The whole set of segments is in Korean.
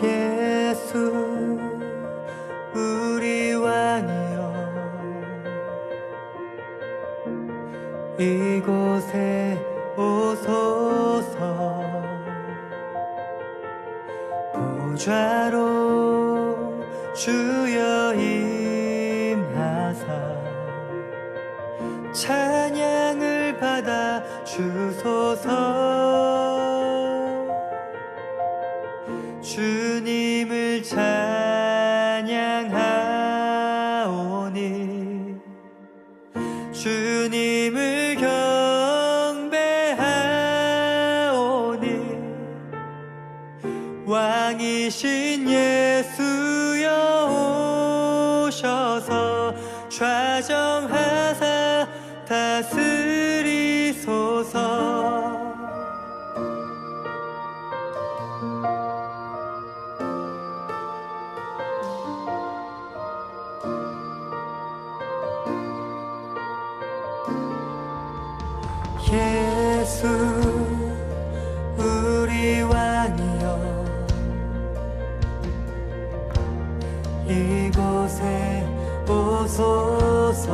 예수 우리 왕이여, 이곳에 오소서. 보좌로 주여 임하사 찬양을 받아 주소서. 주님을 찬양하오니 주님을 경배하오니 왕이신 예수여 오셔서 좌정하사 다스리소서. 예수 우리 왕이여, 이곳에 오소서.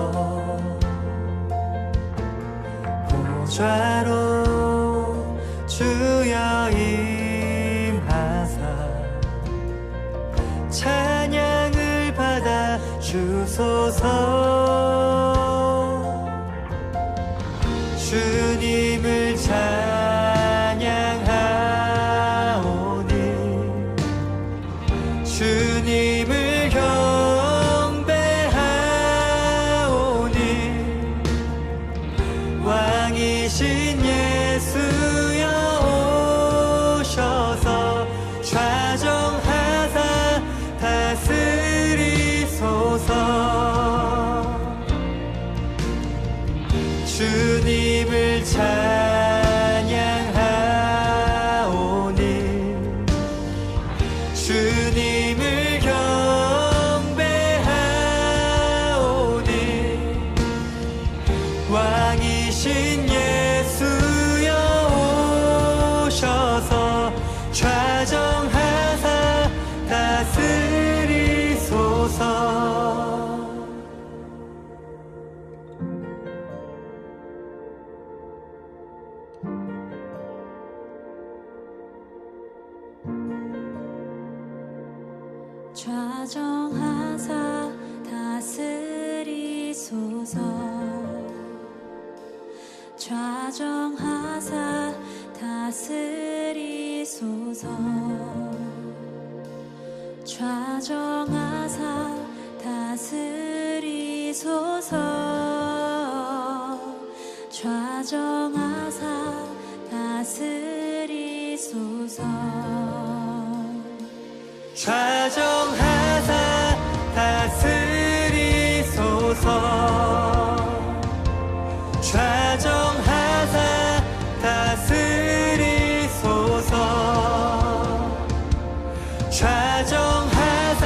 보좌로 주여 임하사 찬양을 받아 주소서. 주님을 찬양하오니 주님을 경배하오니 왕이신 예수여 오셔서 좌정하사 다스리소서. 주님을 찬양하오니 주님을 경배하오니 왕이신 예수여 오셔서 좌정하사 다스리소서. 좌정하사 다스리소서. 좌정하사 다스리소서. 좌정하사 다스리소서. 좌정하사 다스리소서. 좌정하사 다스리소서. 좌정하사 다스리소서. 좌정하사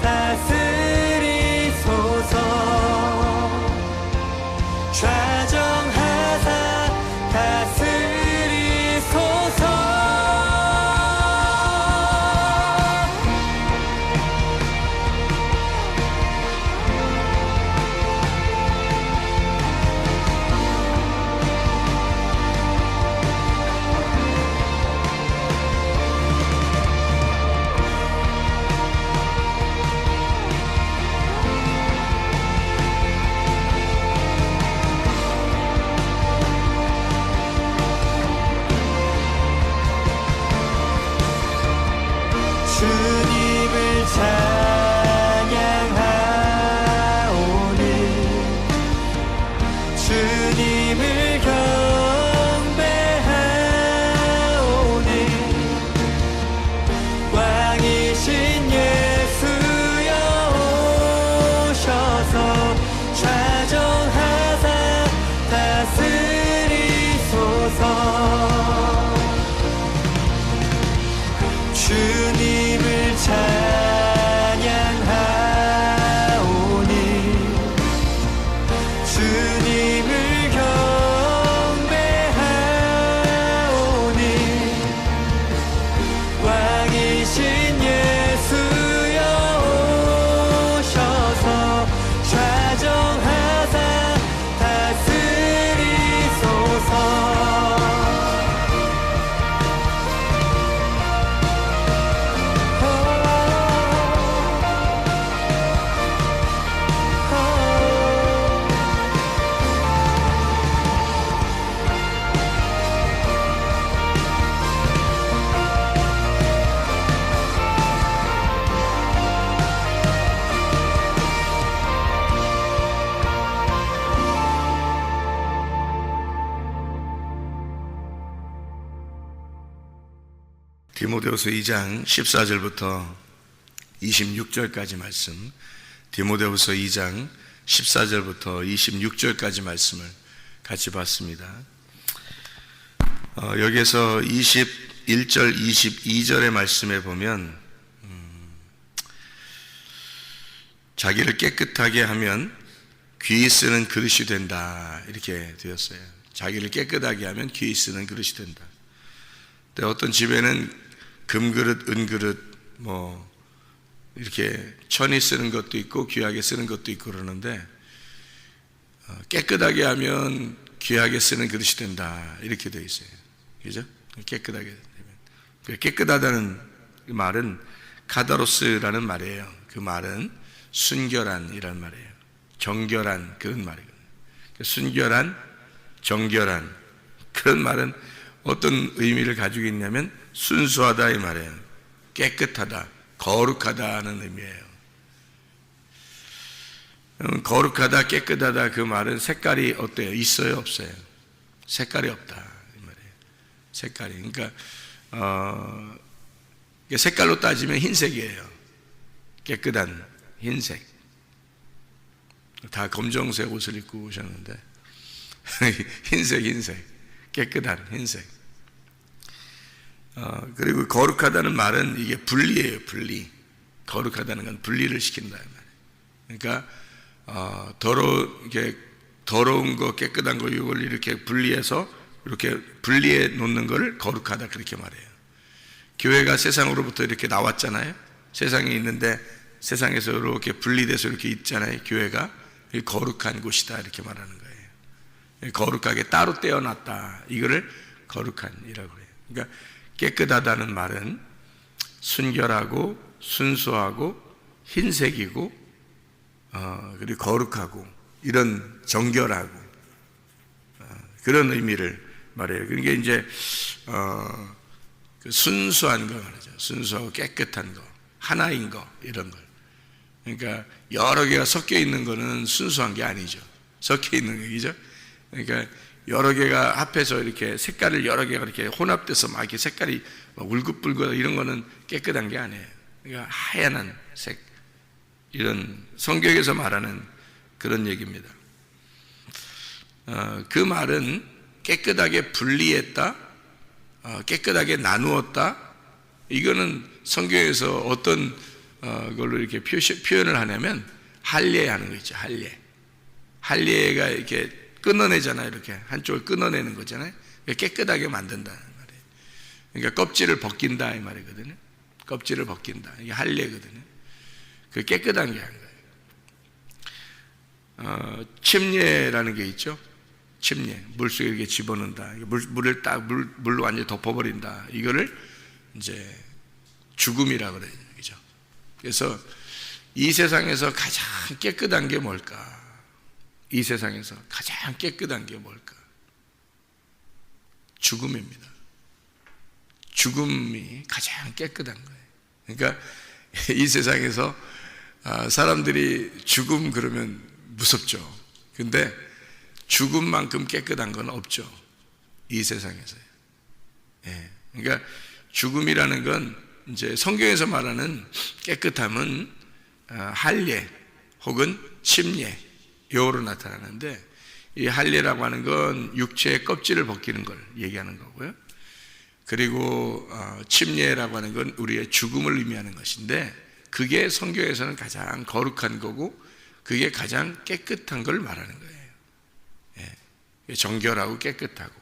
다스리소서. 좌정하사 다스리소서. 주님을 찬양하오니 주님을 경배하오니 왕이신 예수여 오셔서 좌정하사 다스리소서. 주님을 찬양하오니 주님을 경배하오니 왕이신 디모데후서 2장 14절부터 26절까지 말씀, 디모데후서 2장 14절부터 26절까지 말씀을 같이 봤습니다. 여기에서 21절, 22절의 말씀에 보면 자기를 깨끗하게 하면 귀 쓰는 그릇이 된다, 이렇게 되었어요. 자기를 깨끗하게 하면 귀 쓰는 그릇이 된다. 근데 어떤 집에는 금그릇, 은그릇, 이렇게 천이 쓰는 것도 있고 귀하게 쓰는 것도 있고 그러는데, 깨끗하게 하면 귀하게 쓰는 그릇이 된다, 이렇게 되어 있어요. 그죠? 깨끗하게 되면. 깨끗하다는 말은 카다로스라는 말이에요. 그 말은 순결한이란 말이에요. 정결한, 그런 말이거든요. 순결한, 정결한, 그런 말은 어떤 의미를 가지고 있냐면 순수하다 이 말이에요. 깨끗하다, 거룩하다는 의미예요. 거룩하다, 깨끗하다, 그 말은 색깔이 어때요? 있어요, 없어요? 색깔이 없다 이 말이에요. 색깔이, 그러니까 색깔로 따지면 흰색이에요. 깨끗한 흰색. 다 검정색 옷을 입고 오셨는데 흰색, 깨끗한 흰색. 그리고 거룩하다는 말은 이게 분리예요, 분리. 거룩하다는 건 분리를 시킨다 말이에요. 그러니까 더러운 거, 깨끗한 거, 이걸 이렇게 분리해서 이렇게 분리해 놓는 걸 거룩하다, 그렇게 말해요. 교회가 세상으로부터 이렇게 나왔잖아요. 세상에 있는데 세상에서 이렇게 분리돼서 이렇게 있잖아요. 교회가 거룩한 곳이다, 이렇게 말하는 거예요. 거룩하게 따로 떼어놨다, 이거를 거룩한이라고 해요. 그러니까 깨끗하다는 말은 순결하고 순수하고 흰색이고 그리고 거룩하고 이런 정결하고 그런 의미를 말해요. 그러니까 이제 순수한 거 말이죠. 순수하고 깨끗한 거, 하나인 거, 이런 걸. 그러니까 여러 개가 섞여 있는 거는 순수한 게 아니죠. 섞여 있는 얘기죠. 그러니까 여러 개가 합해서 이렇게 색깔을 여러 개가 이렇게 혼합돼서 막 이렇게 색깔이 울긋불긋 이런 거는 깨끗한 게 아니에요. 그러니까 하얀 색, 이런 성경에서 말하는 그런 얘기입니다. 그 말은 깨끗하게 분리했다, 깨끗하게 나누었다. 이거는 성경에서 어떤 걸로 이렇게 표현을 하냐면 할례하는 거 있죠. 할례가 이렇게 끊어내잖아요. 이렇게 한쪽을 끊어내는 거잖아요. 깨끗하게 만든다는 말이에요. 그러니까 껍질을 벗긴다 이 말이거든요. 껍질을 벗긴다, 이게 할례거든요. 그 깨끗한 게 아니에요. 침례라는 게 있죠. 침례, 물속에 이렇게 집어넣는다. 물을 딱 물로 완전히 덮어버린다. 이거를 이제 죽음이라고 그래요. 그죠? 그래서 이 세상에서 가장 깨끗한 게 뭘까? 이 세상에서 가장 깨끗한 게 뭘까? 죽음입니다. 죽음이 가장 깨끗한 거예요. 그러니까 이 세상에서 사람들이 죽음 그러면 무섭죠. 근데 죽음만큼 깨끗한 건 없죠, 이 세상에서요. 예. 그러니까 죽음이라는 건 이제 성경에서 말하는 깨끗함은 할례 혹은 침례, 요로 나타나는데, 이 할례라고 하는 건 육체의 껍질을 벗기는 걸 얘기하는 거고요. 그리고 침례라고 하는 건 우리의 죽음을 의미하는 것인데, 그게 성경에서는 가장 거룩한 거고 그게 가장 깨끗한 걸 말하는 거예요. 예. 정결하고 깨끗하고.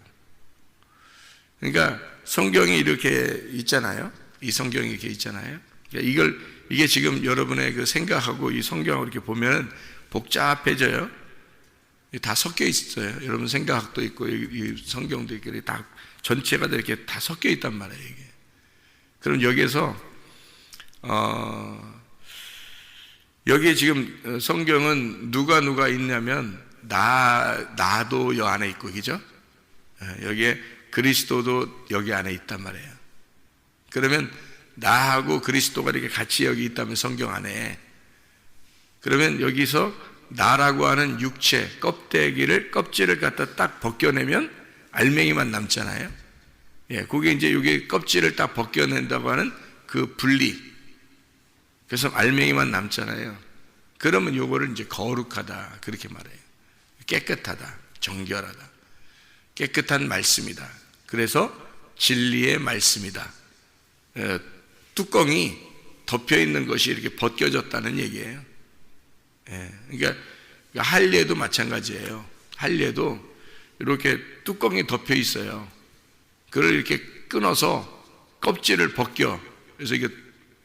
그러니까 성경이 이렇게 있잖아요. 이 성경이 이렇게 있잖아요. 그러니까 이게 지금 여러분의 그 생각하고 이 성경을 이렇게 보면 복잡해져요. 다 섞여 있어요. 여러분 생각도 있고 이 성경도 있고 다 전체가 이렇게 다 섞여 있단 말이에요. 이게. 그럼 여기에서 여기에 지금 성경은 누가 있냐면 나도 여 안에 있고, 그죠? 여기에 그리스도도 여기 안에 있단 말이에요. 그러면 나하고 그리스도가 이렇게 같이 여기 있다면 성경 안에, 그러면 여기서 나라고 하는 육체 껍질을 갖다 딱 벗겨내면 알맹이만 남잖아요. 예, 그게 이제 여기 껍질을 딱 벗겨낸다고 하는 그 분리. 그래서 알맹이만 남잖아요. 그러면 요거를 이제 거룩하다 그렇게 말해요. 깨끗하다, 정결하다, 깨끗한 말씀이다. 그래서 진리의 말씀이다. 뚜껑이 덮여 있는 것이 이렇게 벗겨졌다는 얘기예요. 그러니까 할례도 마찬가지예요. 할례도 이렇게 뚜껑이 덮여 있어요. 그걸 이렇게 끊어서 껍질을 벗겨. 그래서 이게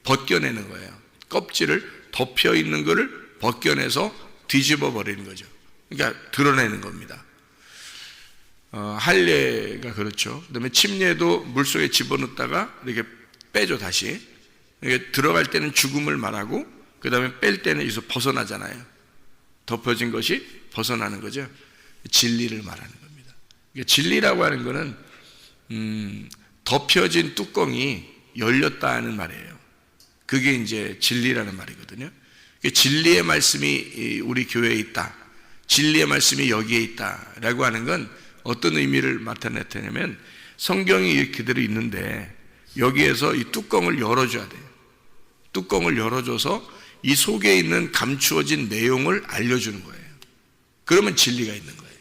벗겨내는 거예요. 껍질을 덮여 있는 것을 벗겨내서 뒤집어 버리는 거죠. 그러니까 드러내는 겁니다. 할례가 그렇죠. 그다음에 침례도 물속에 집어넣다가 이렇게 빼줘 다시. 이게 들어갈 때는 죽음을 말하고 그다음에 뺄 때는 여기서 벗어나잖아요. 덮어진 것이 벗어나는 거죠. 진리를 말하는 겁니다. 그러니까 진리라고 하는 것은 덮여진 뚜껑이 열렸다는 말이에요. 그게 이제 진리라는 말이거든요. 진리의 말씀이 우리 교회에 있다. 진리의 말씀이 여기에 있다라고 하는 건 어떤 의미를 나타내냐면 성경이 그대로 있는데 여기에서 이 뚜껑을 열어줘야 돼요. 뚜껑을 열어줘서 이 속에 있는 감추어진 내용을 알려주는 거예요. 그러면 진리가 있는 거예요.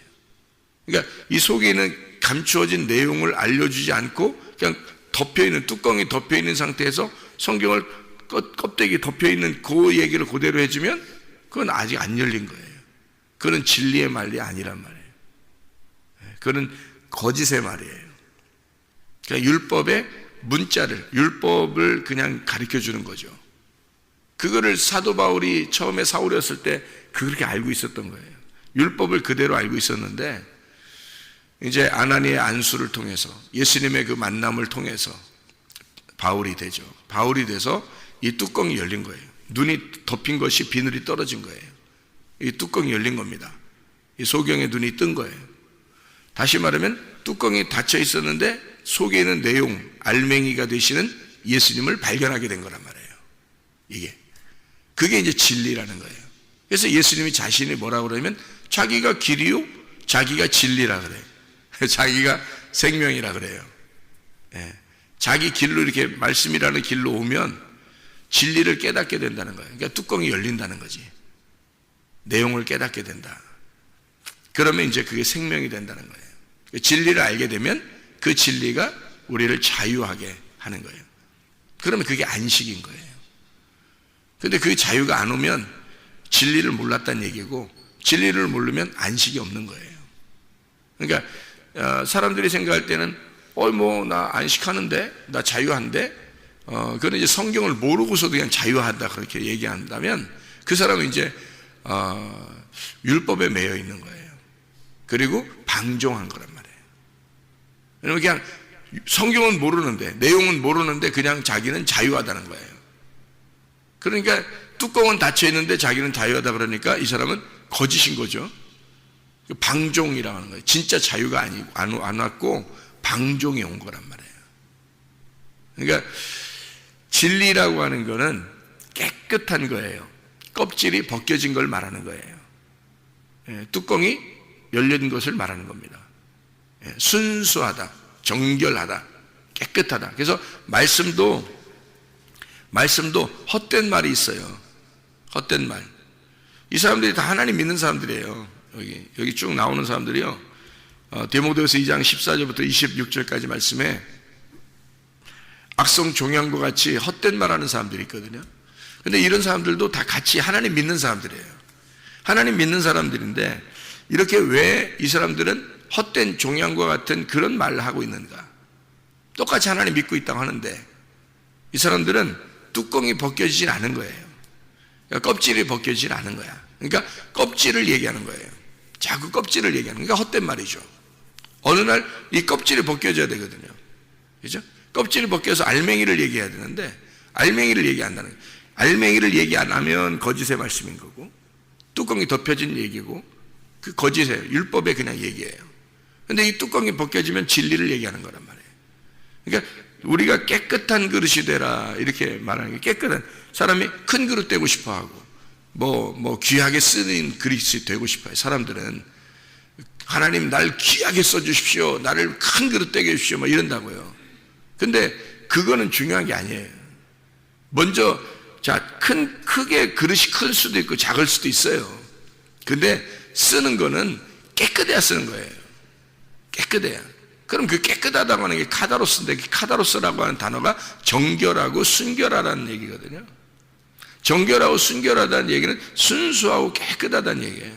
그러니까 이 속에 있는 감추어진 내용을 알려주지 않고 그냥 덮여있는, 뚜껑이 덮여있는 상태에서 성경을 껍데기 덮여있는 그 얘기를 그대로 해주면 그건 아직 안 열린 거예요. 그건 진리의 말이 아니란 말이에요. 그건 거짓의 말이에요. 그러니까 율법의 문자를, 율법을 그냥 가르쳐 주는 거죠. 그거를 사도 바울이 처음에 사울이었을 때 그렇게 알고 있었던 거예요. 율법을 그대로 알고 있었는데 이제 아나니의 안수를 통해서 예수님의 그 만남을 통해서 바울이 되죠. 바울이 돼서 이 뚜껑이 열린 거예요. 눈이 덮인 것이 비늘이 떨어진 거예요. 이 뚜껑이 열린 겁니다. 이 소경의 눈이 뜬 거예요. 다시 말하면 뚜껑이 닫혀 있었는데 속에 있는 내용, 알맹이가 되시는 예수님을 발견하게 된 거란 말이에요. 그게 이제 진리라는 거예요. 그래서 예수님이 자신이 뭐라고 그러면 자기가 길이요, 자기가 진리라 그래요. 자기가 생명이라 그래요. 자기 길로 이렇게 말씀이라는 길로 오면 진리를 깨닫게 된다는 거예요. 그러니까 뚜껑이 열린다는 거지. 내용을 깨닫게 된다. 그러면 이제 그게 생명이 된다는 거예요. 진리를 알게 되면 그 진리가 우리를 자유하게 하는 거예요. 그러면 그게 안식인 거예요. 근데 그 자유가 안 오면 진리를 몰랐다는 얘기고 진리를 모르면 안식이 없는 거예요. 그러니까 사람들이 생각할 때는 나 안식하는데, 나 자유한데, 그건 이제 성경을 모르고서도 그냥 자유하다 그렇게 얘기한다면 그 사람은 이제 율법에 매여 있는 거예요. 그리고 방종한 거란 말이에요. 왜냐면 그냥 성경은 모르는데, 내용은 모르는데 그냥 자기는 자유하다는 거예요. 그러니까 뚜껑은 닫혀 있는데 자기는 자유하다 그러니까 이 사람은 거짓인 거죠. 방종이라고 하는 거예요. 진짜 자유가 아니고 안 왔고 방종이 온 거란 말이에요. 그러니까 진리라고 하는 거는 깨끗한 거예요. 껍질이 벗겨진 걸 말하는 거예요. 뚜껑이 열린 것을 말하는 겁니다. 순수하다, 정결하다, 깨끗하다. 그래서 말씀도 헛된 말이 있어요. 헛된 말. 이 사람들이 다 하나님 믿는 사람들이에요. 여기 쭉 나오는 사람들이요. 디모데후서 2장 14절부터 26절까지 말씀에 악성 종양과 같이 헛된 말하는 사람들이 있거든요. 근데 이런 사람들도 다 같이 하나님 믿는 사람들이에요. 하나님 믿는 사람들인데 이렇게 왜 이 사람들은 헛된 종양과 같은 그런 말을 하고 있는가? 똑같이 하나님 믿고 있다고 하는데 이 사람들은 뚜껑이 벗겨지진 않은 거예요. 그러니까 껍질이 벗겨지진 않은 거야. 그러니까 껍질을 얘기하는 거예요. 자꾸 껍질을 얘기하는 거니까 헛된 말이죠. 어느 날 이 껍질이 벗겨져야 되거든요. 그죠? 껍질이 벗겨서 알맹이를 얘기해야 되는데 알맹이를 얘기한다는 거예요. 알맹이를 얘기 안 하면 거짓의 말씀인 거고 뚜껑이 덮여진 얘기고 그 거짓의 율법의 그냥 얘기예요. 근데 이 뚜껑이 벗겨지면 진리를 얘기하는 거란 말이에요. 그러니까 우리가 깨끗한 그릇이 되라 이렇게 말하는 게 깨끗한 사람이 큰 그릇 되고 싶어하고 뭐 귀하게 쓰는 그릇이 되고 싶어요. 사람들은 하나님 날 귀하게 써주십시오. 나를 큰 그릇 되게 해주십시오. 뭐 이런다고요. 근데 그거는 중요한 게 아니에요. 먼저 크게 그릇이 클 수도 있고 작을 수도 있어요. 근데 쓰는 거는 깨끗해야 쓰는 거예요. 깨끗해야. 그럼 그 깨끗하다고 하는 게 카다로스인데, 카다로스라고 하는 단어가 정결하고 순결하다는 얘기거든요. 정결하고 순결하다는 얘기는 순수하고 깨끗하다는 얘기예요.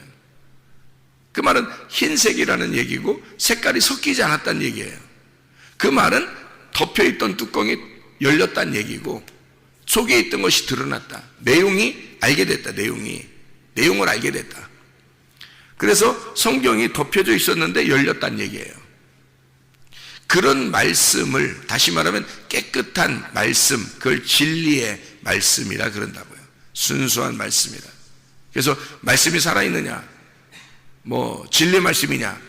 그 말은 흰색이라는 얘기고 색깔이 섞이지 않았다는 얘기예요. 그 말은 덮여있던 뚜껑이 열렸다는 얘기고 속에 있던 것이 드러났다. 내용이 알게 됐다. 내용을 알게 됐다. 그래서 성경이 덮여져 있었는데 열렸다는 얘기예요. 그런 말씀을, 다시 말하면 깨끗한 말씀, 그걸 진리의 말씀이라 그런다고요. 순수한 말씀이라. 그래서 말씀이 살아있느냐, 진리 말씀이냐,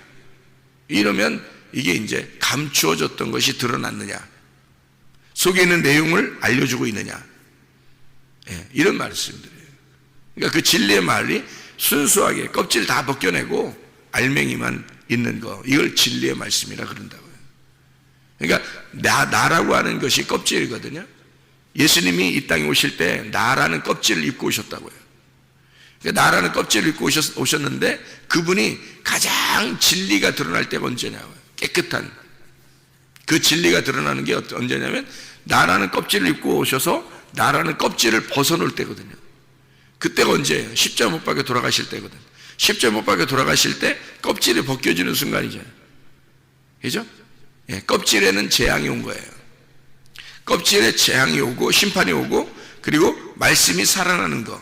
이러면 이게 이제 감추어졌던 것이 드러났느냐, 속에 있는 내용을 알려주고 있느냐, 이런 말씀들이에요. 그러니까 그 진리의 말이 순수하게 껍질 다 벗겨내고 알맹이만 있는 거, 이걸 진리의 말씀이라 그런다고요. 그러니까 나라고 하는 것이 껍질이거든요. 예수님이 이 땅에 오실 때 나라는 껍질을 입고 오셨다고요. 그러니까 나라는 껍질을 입고 오셨는데 그분이 가장 진리가 드러날 때가 언제냐고요. 깨끗한 그 진리가 드러나는 게 언제냐면 나라는 껍질을 입고 오셔서 나라는 껍질을 벗어놓을 때거든요. 그때가 언제예요? 십자가 못 박혀 돌아가실 때거든요. 십자가 못 박혀 돌아가실 때 껍질이 벗겨지는 순간이죠. 그죠? 껍질에는 재앙이 온 거예요. 껍질에 재앙이 오고 심판이 오고 그리고 말씀이 살아나는 거.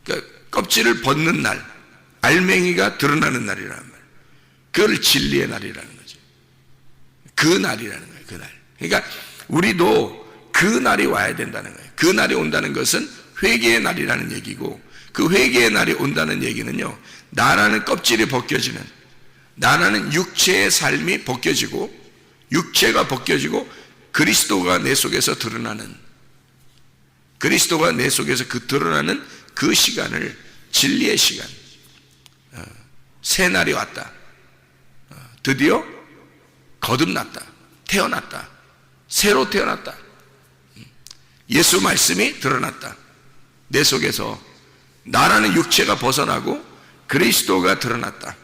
그러니까 껍질을 벗는 날, 알맹이가 드러나는 날이라는 말. 그걸 진리의 날이라는 거죠. 그 날이라는 거예요. 그 날. 그러니까 우리도 그 날이 와야 된다는 거예요. 그 날이 온다는 것은 회개의 날이라는 얘기고, 그 회개의 날이 온다는 얘기는요, 나라는 껍질이 벗겨지는, 나라는 육체의 삶이 벗겨지고, 육체가 벗겨지고 그리스도가 내 속에서 드러나는, 그리스도가 내 속에서 드러나는 그 시간을 진리의 시간, 새 날이 왔다, 드디어 거듭났다, 태어났다, 새로 태어났다, 예수 말씀이 드러났다, 내 속에서 나라는 육체가 벗어나고 그리스도가 드러났다.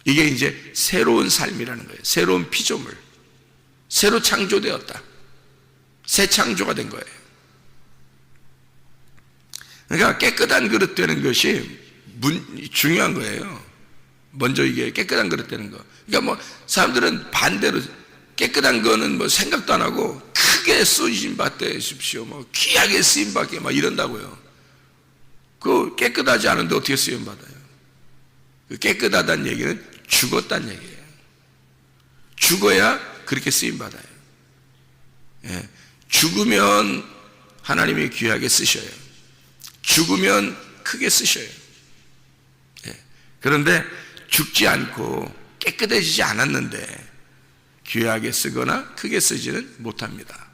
이게 이제 새로운 삶이라는 거예요. 새로운 피조물, 새로 창조되었다, 새 창조가 된 거예요. 그러니까 깨끗한 그릇 되는 것이 중요한 거예요. 먼저 이게 깨끗한 그릇 되는 거. 그러니까 사람들은 반대로 깨끗한 거는 생각도 안 하고 크게 쓰임 받으십시오, 귀하게 쓰임 받게 이런다고요. 그 깨끗하지 않은데 어떻게 쓰임 받아요? 그 깨끗하다는 얘기는 죽었다는 얘기예요. 죽어야 그렇게 쓰임 받아요. 죽으면 하나님이 귀하게 쓰셔요. 죽으면 크게 쓰셔요. 그런데 죽지 않고 깨끗해지지 않았는데 귀하게 쓰거나 크게 쓰지는 못합니다.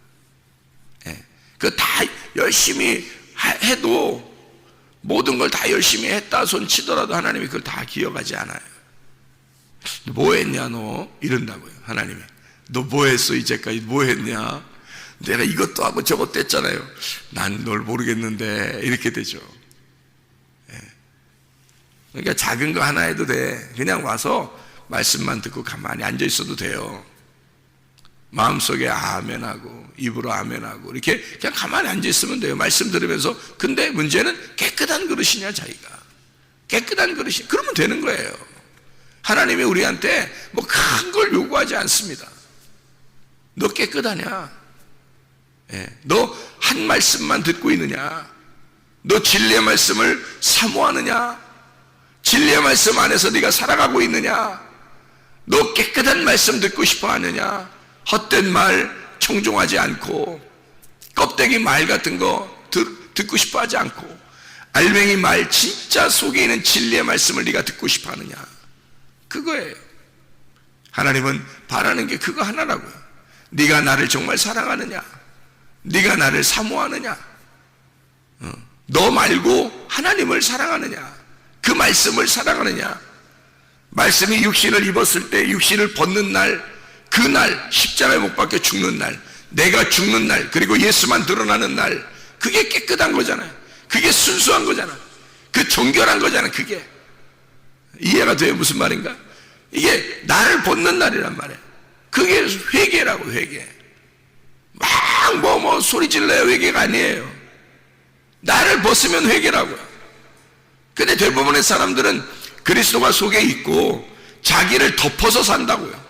그 다 열심히 해도, 모든 걸 다 열심히 했다 손 치더라도 하나님이 그걸 다 기억하지 않아요. 뭐 했냐 너? 이런다고요. 하나님이 너 뭐 했어? 이제까지 뭐 했냐? 내가 이것도 하고 저것도 했잖아요. 난 널 모르겠는데, 이렇게 되죠. 그러니까 작은 거 하나 해도 돼. 그냥 와서 말씀만 듣고 가만히 앉아 있어도 돼요. 마음속에 아멘하고 입으로 아멘하고 이렇게 그냥 가만히 앉아 있으면 돼요. 말씀 들으면서. 근데 문제는 깨끗한 그릇이냐, 자기가 깨끗한 그릇이, 그러면 되는 거예요. 하나님이 우리한테 큰 걸 요구하지 않습니다. 너 깨끗하냐? 너 한 말씀만 듣고 있느냐? 너 진리의 말씀을 사모하느냐? 진리의 말씀 안에서 네가 살아가고 있느냐? 너 깨끗한 말씀 듣고 싶어 하느냐? 헛된 말 청종하지 않고, 껍데기 말 같은 거 듣고 싶어 하지 않고, 알맹이 말, 진짜 속에 있는 진리의 말씀을 네가 듣고 싶어 하느냐? 그거예요. 하나님은 바라는 게 그거 하나라고요. 네가 나를 정말 사랑하느냐? 네가 나를 사모하느냐? 너 말고 하나님을 사랑하느냐? 그 말씀을 사랑하느냐? 말씀이 육신을 입었을 때 육신을 벗는 날, 그날 십자가에 못 박혀 죽는 날, 내가 죽는 날, 그리고 예수만 드러나는 날, 그게 깨끗한 거잖아요. 그게 순수한 거잖아. 그 정결한 거잖아. 그게 이해가 돼요? 무슨 말인가? 이게 나를 벗는 날이란 말이에요. 그게 회개라고. 회개. 막 소리 질러야 회개가 아니에요. 나를 벗으면 회개라고요. 근데 대부분의 사람들은 그리스도가 속에 있고 자기를 덮어서 산다고요.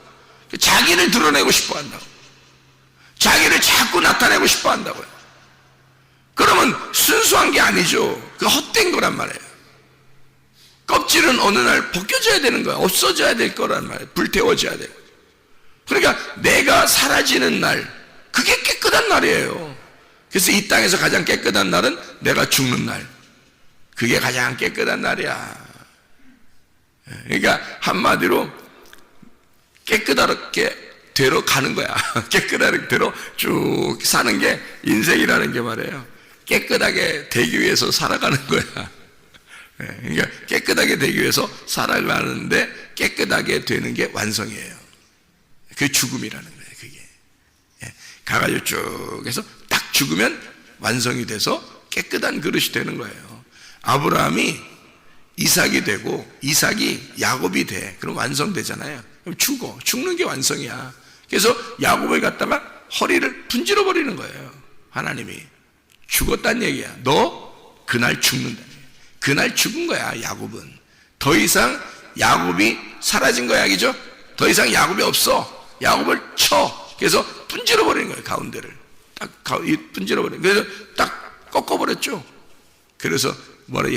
자기를 드러내고 싶어 한다고. 자기를 자꾸 나타내고 싶어 한다고요. 그러면 순수한 게 아니죠. 그 헛된 거란 말이에요. 껍질은 어느 날 벗겨져야 되는 거야. 없어져야 될 거란 말이에요. 불태워져야 되고. 그러니까 내가 사라지는 날, 그게 깨끗한 날이에요. 그래서 이 땅에서 가장 깨끗한 날은 내가 죽는 날. 그게 가장 깨끗한 날이야. 그러니까 한마디로 깨끗하게 되러 가는 거야. 깨끗하게 되러 쭉 사는 게 인생이라는 게 말이에요. 깨끗하게 되기 위해서 살아가는 거야. 그러니까 깨끗하게 되기 위해서 살아가는데 깨끗하게 되는 게 완성이에요. 그게 죽음이라는 거예요. 그게 가가지고 쭉 해서 딱 죽으면 완성이 돼서 깨끗한 그릇이 되는 거예요. 아브라함이 이삭이 되고 이삭이 야곱이 돼. 그럼 완성되잖아요. 그럼 죽는 게 완성이야. 그래서 야곱을 갖다가 허리를 분질러 버리는 거예요. 하나님이 죽었단 얘기야. 너 그날 죽는다. 그날 죽은 거야. 야곱은 더 이상 야곱이 사라진 거야. 그죠? 더 이상 야곱이 없어. 야곱을 쳐. 그래서 분질러 버리는 거예요. 가운데를 딱 분질러 버리는. 그래서 딱 꺾어 버렸죠. 그래서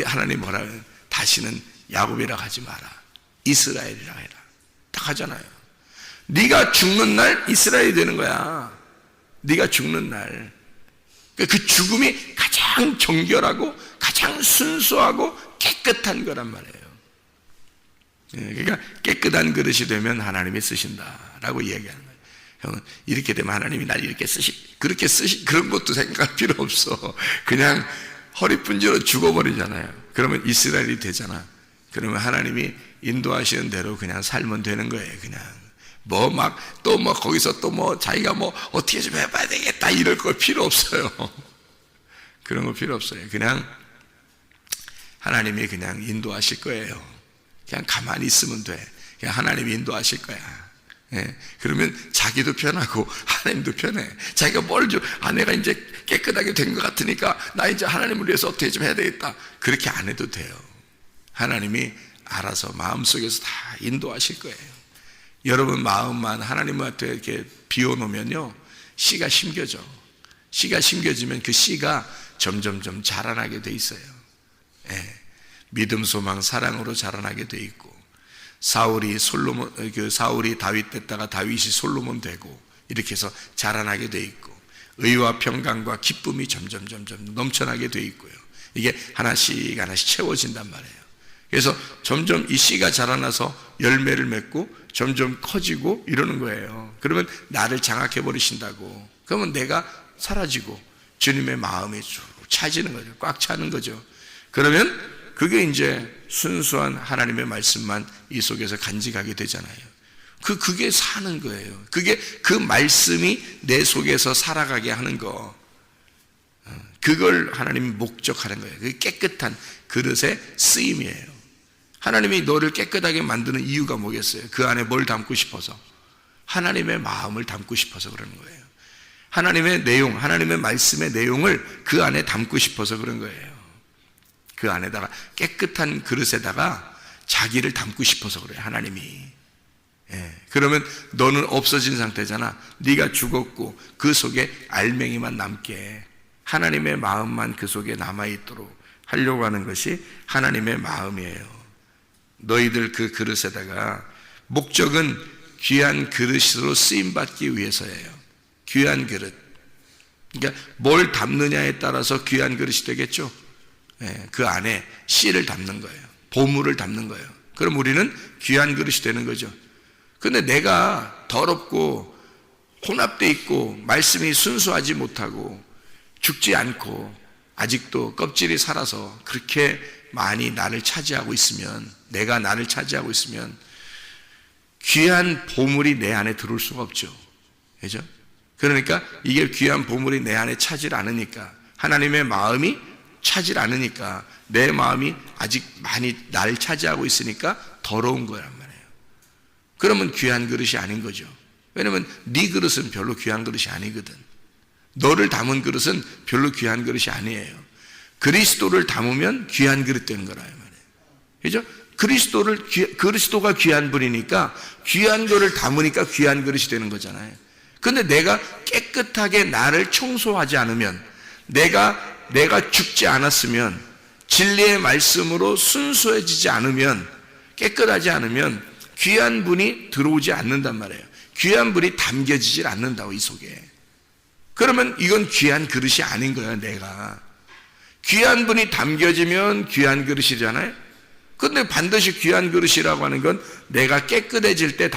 하나님 뭐라 하면 다시는 야곱이라 하지 마라. 이스라엘이라 해라. 딱 하잖아요. 네가 죽는 날 이스라엘이 되는 거야. 네가 죽는 날. 그 죽음이 가장 정결하고 가장 순수하고 깨끗한 거란 말이에요. 그러니까 깨끗한 그릇이 되면 하나님이 쓰신다라고 이야기하는 거예요. 형은 이렇게 되면 하나님이 날 이렇게 그렇게 그런 것도 생각할 필요 없어. 그냥 허리뿐지로 죽어버리잖아요. 그러면 이스라엘이 되잖아. 그러면 하나님이 인도하시는 대로 그냥 살면 되는 거예요. 그냥 거기서 자기가 어떻게 좀 해봐야 되겠다 이럴 거 필요 없어요. 그런 거 필요 없어요. 그냥 하나님이 그냥 인도하실 거예요. 그냥 가만히 있으면 돼. 그냥 하나님이 인도하실 거야. 그러면 자기도 편하고 하나님도 편해. 자기가 내가 이제 깨끗하게 된 것 같으니까 나 이제 하나님을 위해서 어떻게 좀 해야 되겠다. 그렇게 안 해도 돼요. 하나님이 알아서 마음속에서 다 인도하실 거예요. 여러분 마음만 하나님한테 이렇게 비워놓으면요, 씨가 심겨져. 씨가 심겨지면 그 씨가 점점점 자라나게 돼 있어요. 믿음, 소망, 사랑으로 자라나게 돼 있고, 사울이 다윗 됐다가 다윗이 솔로몬 되고, 이렇게 해서 자라나게 돼 있고, 의와 평강과 기쁨이 점점 넘쳐나게 돼 있고요. 이게 하나씩 채워진단 말이에요. 그래서 점점 이 씨가 자라나서 열매를 맺고 점점 커지고 이러는 거예요. 그러면 나를 장악해 버리신다고. 그러면 내가 사라지고 주님의 마음이 쭉 차지는 거죠. 꽉 차는 거죠. 그러면 그게 이제 순수한 하나님의 말씀만 이 속에서 간직하게 되잖아요. 그게 사는 거예요. 그게 그 말씀이 내 속에서 살아가게 하는 거. 그걸 하나님이 목적하는 거예요. 그게 깨끗한 그릇의 쓰임이에요. 하나님이 너를 깨끗하게 만드는 이유가 뭐겠어요? 그 안에 뭘 담고 싶어서? 하나님의 마음을 담고 싶어서 그러는 거예요. 하나님의 내용, 하나님의 말씀의 내용을 그 안에 담고 싶어서 그런 거예요. 그 안에다가 깨끗한 그릇에다가 자기를 담고 싶어서 그래요. 하나님이. 그러면 너는 없어진 상태잖아. 네가 죽었고 그 속에 알맹이만 남게, 하나님의 마음만 그 속에 남아있도록 하려고 하는 것이 하나님의 마음이에요. 너희들 그 그릇에다가, 목적은 귀한 그릇으로 쓰임받기 위해서예요. 귀한 그릇. 그러니까 뭘 담느냐에 따라서 귀한 그릇이 되겠죠. 그 안에 씨를 담는 거예요. 보물을 담는 거예요. 그럼 우리는 귀한 그릇이 되는 거죠. 근데 내가 더럽고 혼합되어 있고 말씀이 순수하지 못하고 죽지 않고 아직도 껍질이 살아서 그렇게 많이 나를 차지하고 있으면, 내가 나를 차지하고 있으면 귀한 보물이 내 안에 들어올 수가 없죠. 그죠? 그러니까 이게 귀한 보물이 내 안에 차질 않으니까, 하나님의 마음이 차질 않으니까, 내 마음이 아직 많이 날 차지하고 있으니까 더러운 거란 말이에요. 그러면 귀한 그릇이 아닌 거죠. 왜냐면 네 그릇은 별로 귀한 그릇이 아니거든. 너를 담은 그릇은 별로 귀한 그릇이 아니에요. 그리스도를 담으면 귀한 그릇 되는 거라 말이에요. 그죠? 그리스도가 귀한 분이니까 귀한 거를 담으니까 귀한 그릇이 되는 거잖아요. 근데 내가 깨끗하게 나를 청소하지 않으면, 내가 죽지 않았으면, 진리의 말씀으로 순수해지지 않으면, 깨끗하지 않으면 귀한 분이 들어오지 않는단 말이에요. 귀한 분이 담겨지질 않는다고, 이 속에. 그러면 이건 귀한 그릇이 아닌 거예요. 내가 귀한 분이 담겨지면 귀한 그릇이잖아요. 근데 반드시 귀한 그릇이라고 하는 건 내가 깨끗해질 때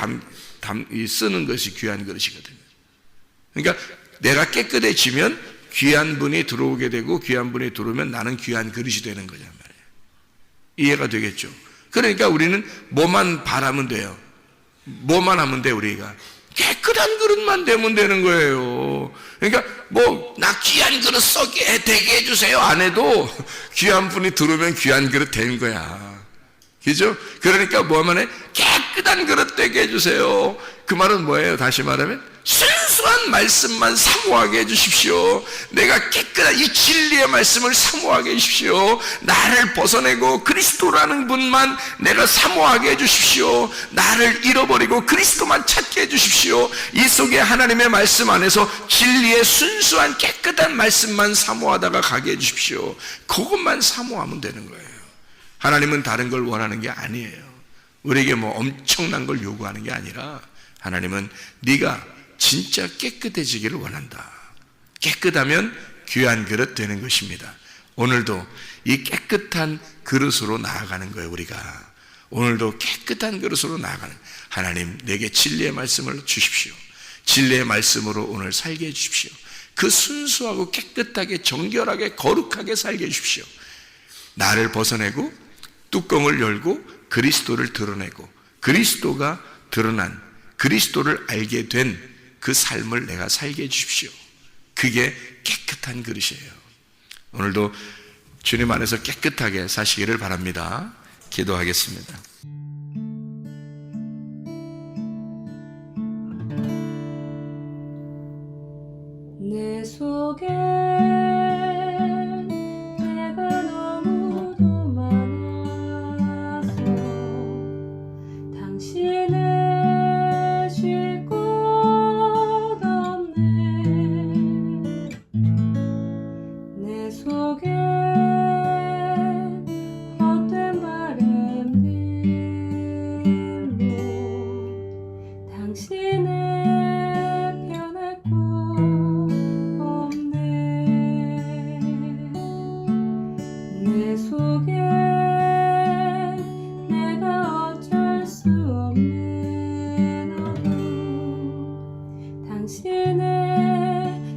쓰는 것이 귀한 그릇이거든요. 그러니까 내가 깨끗해지면 귀한 분이 들어오게 되고, 귀한 분이 들어오면 나는 귀한 그릇이 되는 거란 말이에요. 이해가 되겠죠? 그러니까 우리는 뭐만 바라면 돼요. 뭐만 하면 돼, 우리가. 깨끗한 그릇만 되면 되는 거예요. 그러니까 나 귀한 그릇 되게 해주세요 안 해도 귀한 분이 들어오면 귀한 그릇 되는 거야. 그죠? 그러니까 뭐만 해? 깨끗한 그릇 되게 해주세요. 그 말은 뭐예요? 다시 말하면 순수한 말씀만 사모하게 해주십시오. 내가 깨끗한 이 진리의 말씀을 사모하게 해주십시오. 나를 벗어내고 그리스도라는 분만 내가 사모하게 해주십시오. 나를 잃어버리고 그리스도만 찾게 해주십시오. 이 속에 하나님의 말씀 안에서 진리의 순수한 깨끗한 말씀만 사모하다가 가게 해주십시오. 그것만 사모하면 되는 거예요. 하나님은 다른 걸 원하는 게 아니에요. 우리에게 엄청난 걸 요구하는 게 아니라, 하나님은 네가 진짜 깨끗해지기를 원한다. 깨끗하면 귀한 그릇 되는 것입니다. 오늘도 이 깨끗한 그릇으로 나아가는 거예요. 우리가 오늘도 깨끗한 그릇으로 나아가는, 하나님 내게 진리의 말씀을 주십시오. 진리의 말씀으로 오늘 살게 해주십시오. 그 순수하고 깨끗하게 정결하게 거룩하게 살게 해주십시오. 나를 벗어내고 뚜껑을 열고 그리스도를 드러내고, 그리스도가 드러난, 그리스도를 알게 된 그 삶을 내가 살게 해주십시오. 그게 깨끗한 그릇이에요. 오늘도 주님 안에서 깨끗하게 사시기를 바랍니다. 기도하겠습니다. 내 속에 내가 너무도 많아서 당신을 쉴 곳 없네. 내 속에 헛된 바램들로 당신을 변할 곳 없네. 내 속에 내가 어쩔 수 없는 어둠, 당신의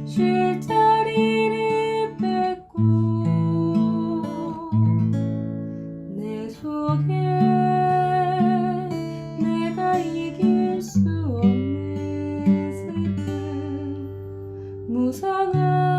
쉴 자리를 뺏고, 내 속에 내가 이길 수 없는 슬픔, 무성한